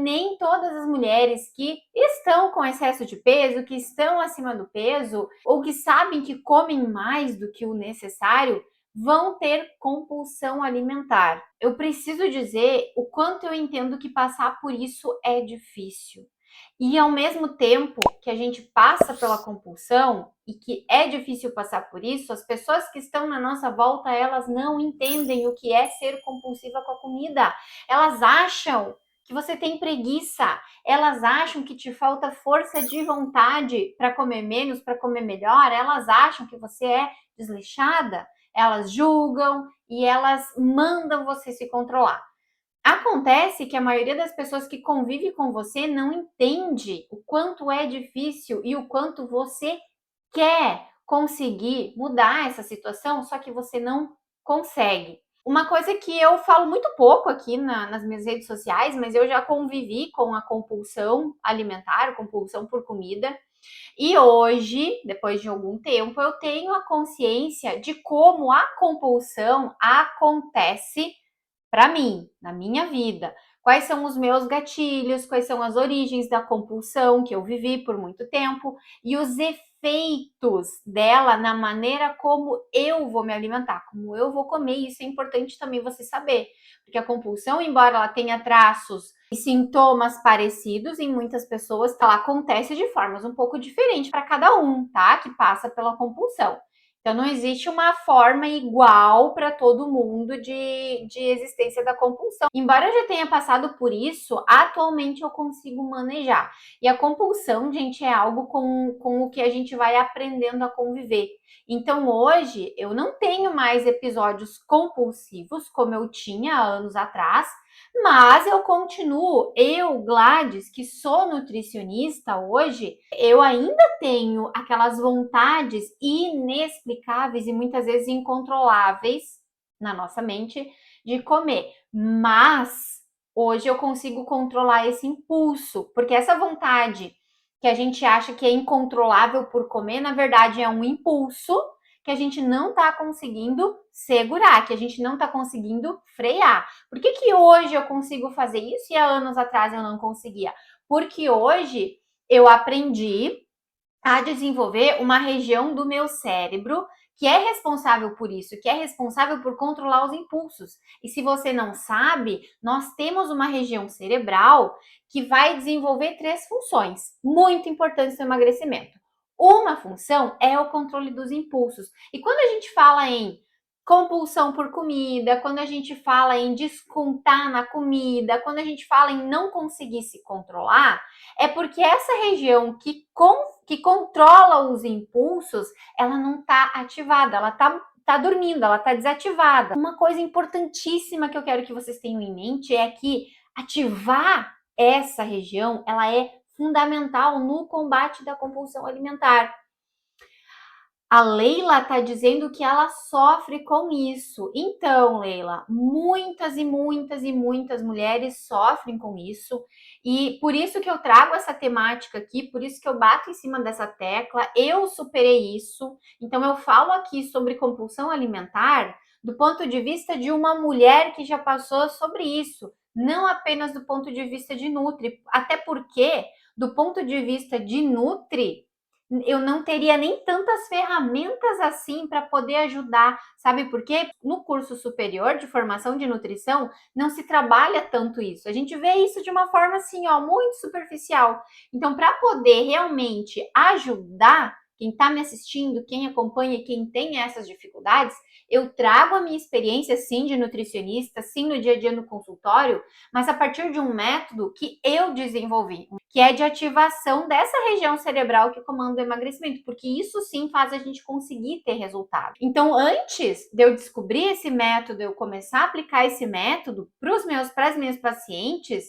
nem todas as mulheres que estão com excesso de peso, que estão acima do peso, ou que sabem que comem mais do que o necessário, vão ter compulsão alimentar. Eu preciso dizer o quanto eu entendo que passar por isso é difícil. E ao mesmo tempo que a gente passa pela compulsão e que é difícil passar por isso, as pessoas que estão na nossa volta, elas não entendem o que é ser compulsiva com a comida. Elas acham que você tem preguiça, elas acham que te falta força de vontade para comer menos, para comer melhor, elas acham que você é desleixada, elas julgam e elas mandam você se controlar. Acontece que a maioria das pessoas que convive com você não entende o quanto é difícil e o quanto você quer conseguir mudar essa situação, só que você não consegue. Uma coisa que eu falo muito pouco aqui nas minhas redes sociais, mas eu já convivi com a compulsão alimentar, compulsão por comida. E hoje, depois de algum tempo, eu tenho a consciência de como a compulsão acontece para mim, na minha vida. Quais são os meus gatilhos, quais são as origens da compulsão que eu vivi por muito tempo e os efeitos dela na maneira como eu vou me alimentar, como eu vou comer. Isso é importante também você saber, porque a compulsão, embora ela tenha traços e sintomas parecidos em muitas pessoas, ela acontece de formas um pouco diferentes para cada um, tá? Que passa pela compulsão. Então, não existe uma forma igual para todo mundo de existência da compulsão. Embora eu já tenha passado por isso, atualmente eu consigo manejar. E a compulsão, gente, é algo com o que a gente vai aprendendo a conviver. Então, hoje, eu não tenho mais episódios compulsivos, como eu tinha anos atrás, mas eu continuo, Gladys, que sou nutricionista hoje, eu ainda tenho aquelas vontades inexplicáveis e muitas vezes incontroláveis na nossa mente de comer. Mas hoje eu consigo controlar esse impulso, porque essa vontade que a gente acha que é incontrolável por comer, na verdade é um impulso que a gente não está conseguindo segurar, que a gente não está conseguindo frear. Por que hoje eu consigo fazer isso e há anos atrás eu não conseguia? Porque hoje eu aprendi a desenvolver uma região do meu cérebro que é responsável por isso, que é responsável por controlar os impulsos. E se você não sabe, nós temos uma região cerebral que vai desenvolver 3 funções muito importantes no emagrecimento. Uma função é o controle dos impulsos. E quando a gente fala em compulsão por comida, quando a gente fala em descontar na comida, quando a gente fala em não conseguir se controlar, é porque essa região que controla os impulsos, ela não está ativada, ela tá dormindo, ela tá desativada. Uma coisa importantíssima que eu quero que vocês tenham em mente é que ativar essa região, ela é fundamental no combate da compulsão alimentar. A Leila está dizendo que ela sofre com isso. Então, Leila, muitas e muitas e muitas mulheres sofrem com isso. E por isso que eu trago essa temática aqui, por isso que eu bato em cima dessa tecla. Eu superei isso. Então, eu falo aqui sobre compulsão alimentar do ponto de vista de uma mulher que já passou sobre isso. Não apenas do ponto de vista de Nutri. Até porque, do ponto de vista de Nutri, eu não teria nem tantas ferramentas assim para poder ajudar, sabe por quê? No curso superior de formação de nutrição, não se trabalha tanto isso. A gente vê isso de uma forma assim, ó, muito superficial. Então, para poder realmente ajudar quem está me assistindo, quem acompanha, quem tem essas dificuldades, eu trago a minha experiência, sim, de nutricionista, sim, no dia a dia no consultório, mas a partir de um método que eu desenvolvi, que é de ativação dessa região cerebral que comanda o emagrecimento, porque isso sim faz a gente conseguir ter resultado. Então, antes de eu descobrir esse método, eu começar a aplicar esse método para as minhas pacientes,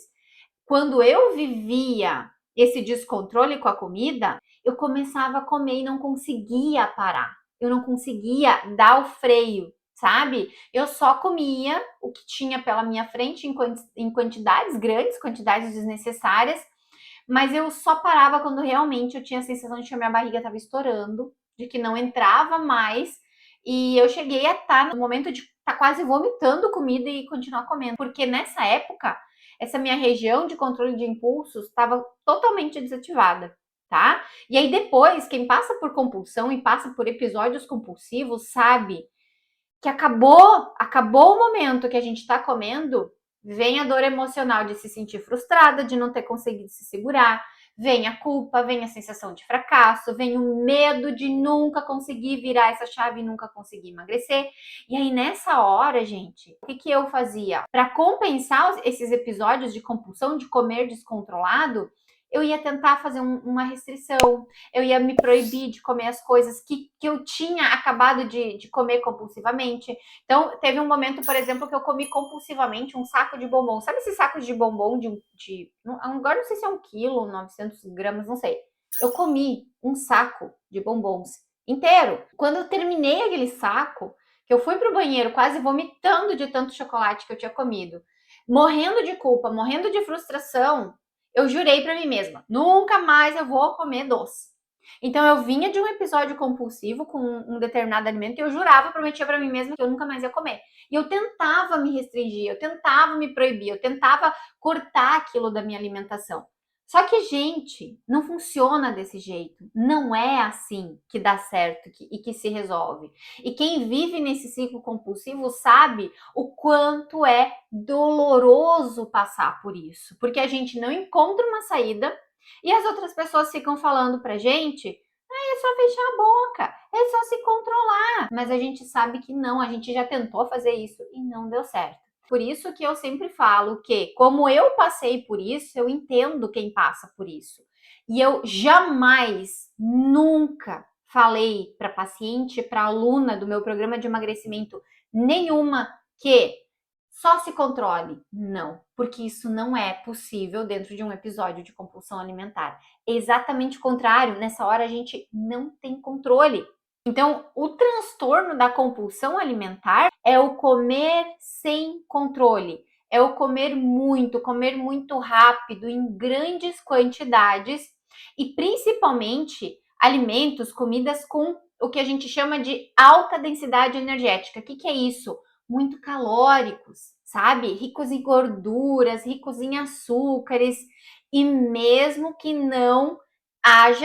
quando eu vivia esse descontrole com a comida, eu começava a comer e não conseguia parar. Eu não conseguia dar o freio, sabe? Eu só comia o que tinha pela minha frente em quantidades grandes, quantidades desnecessárias, mas eu só parava quando realmente eu tinha a sensação de que a minha barriga estava estourando, de que não entrava mais, e eu cheguei a estar no momento de estar quase vomitando comida e continuar comendo, porque nessa época essa minha região de controle de impulsos estava totalmente desativada, tá? E aí depois, quem passa por compulsão e passa por episódios compulsivos sabe que acabou o momento que a gente está comendo, vem a dor emocional de se sentir frustrada, de não ter conseguido se segurar, vem a culpa, vem a sensação de fracasso, vem o medo de nunca conseguir virar essa chave e nunca conseguir emagrecer. E aí nessa hora, gente, o que eu fazia? Para compensar esses episódios de compulsão, de comer descontrolado, eu ia tentar fazer uma restrição, eu ia me proibir de comer as coisas que eu tinha acabado de comer compulsivamente. Então, teve um momento, por exemplo, que eu comi compulsivamente um saco de bombom. Sabe esses sacos de bombom agora não sei se é 1 quilo, 900 gramas, não sei. Eu comi um saco de bombons inteiro. Quando eu terminei aquele saco, que eu fui pro banheiro quase vomitando de tanto chocolate que eu tinha comido, morrendo de culpa, morrendo de frustração, eu jurei para mim mesma, nunca mais eu vou comer doce. Então eu vinha de um episódio compulsivo com um determinado alimento e eu jurava, prometia para mim mesma que eu nunca mais ia comer. E eu tentava me restringir, eu tentava me proibir, eu tentava cortar aquilo da minha alimentação. Só que, gente, não funciona desse jeito. Não é assim que dá certo e que se resolve. E quem vive nesse ciclo compulsivo sabe o quanto é doloroso passar por isso. Porque a gente não encontra uma saída e as outras pessoas ficam falando pra gente: é só fechar a boca, é só se controlar. Mas a gente sabe que não, a gente já tentou fazer isso e não deu certo. Por isso que eu sempre falo que, como eu passei por isso, eu entendo quem passa por isso. E eu jamais, nunca falei para paciente, para aluna do meu programa de emagrecimento nenhuma que só se controle. Não, porque isso não é possível dentro de um episódio de compulsão alimentar. É exatamente o contrário, nessa hora a gente não tem controle. Então, o transtorno da compulsão alimentar é o comer sem controle, é o comer muito rápido, em grandes quantidades e principalmente alimentos, comidas com o que a gente chama de alta densidade energética. O que é isso? Muito calóricos, sabe? Ricos em gorduras, ricos em açúcares, e mesmo que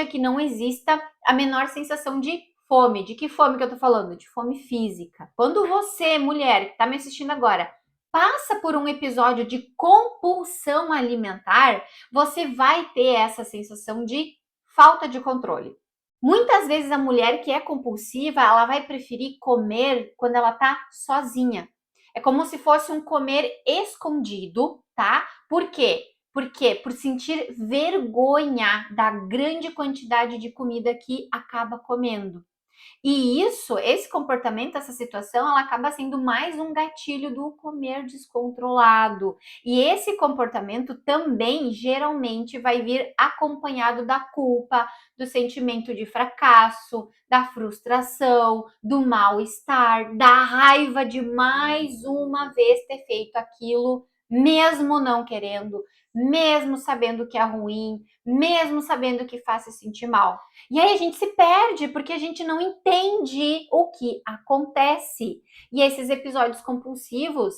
que não exista a menor sensação de fome. De que fome que eu tô falando? De fome física. Quando você, mulher, que tá me assistindo agora, passa por um episódio de compulsão alimentar, você vai ter essa sensação de falta de controle. Muitas vezes a mulher que é compulsiva, ela vai preferir comer quando ela tá sozinha. É como se fosse um comer escondido, tá? Por quê? Porque por sentir vergonha da grande quantidade de comida que acaba comendo. E esse comportamento, essa situação, ela acaba sendo mais um gatilho do comer descontrolado. E esse comportamento também geralmente vai vir acompanhado da culpa, do sentimento de fracasso, da frustração, do mal-estar, da raiva de mais uma vez ter feito aquilo, mesmo não querendo, mesmo sabendo que é ruim, mesmo sabendo que faz se sentir mal. E aí a gente se perde porque a gente não entende o que acontece. E esses episódios compulsivos,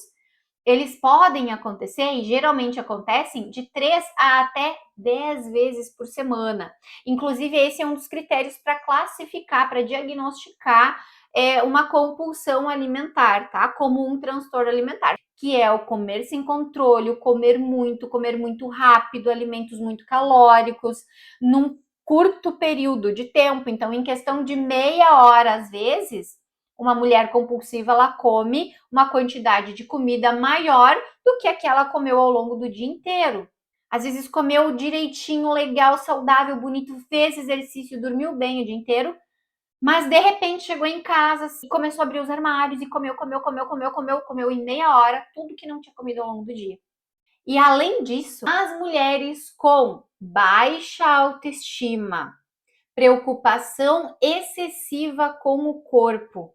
eles podem acontecer e geralmente acontecem de 3 a até 10 vezes por semana. Inclusive, esse é um dos critérios para classificar, para diagnosticar uma compulsão alimentar, tá? Como um transtorno alimentar, que é o comer sem controle, o comer muito rápido, alimentos muito calóricos, num curto período de tempo. Então, em questão de meia hora, às vezes, uma mulher compulsiva, ela come uma quantidade de comida maior do que a que ela comeu ao longo do dia inteiro. Às vezes comeu direitinho, legal, saudável, bonito, fez exercício, dormiu bem o dia inteiro, mas de repente chegou em casa e começou a abrir os armários e comeu em meia hora tudo que não tinha comido ao longo do dia. E além disso, as mulheres com baixa autoestima, preocupação excessiva com o corpo,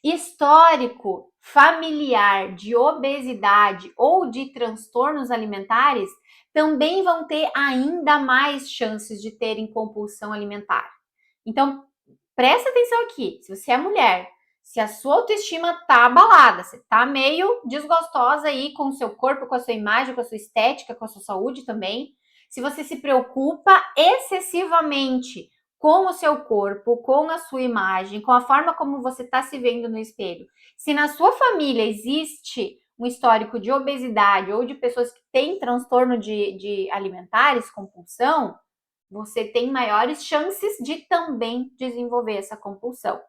histórico familiar de obesidade ou de transtornos alimentares, também vão ter ainda mais chances de terem compulsão alimentar. Então, presta atenção aqui, se você é mulher, Se a sua autoestima tá abalada, você tá meio desgostosa aí com o seu corpo, com a sua imagem, com a sua estética, com a sua saúde também, se você se preocupa excessivamente com o seu corpo, com a sua imagem, com a forma como você está se vendo no espelho, se na sua família existe um histórico de obesidade ou de pessoas que têm transtorno de alimentares, compulsão, você tem maiores chances de também desenvolver essa compulsão.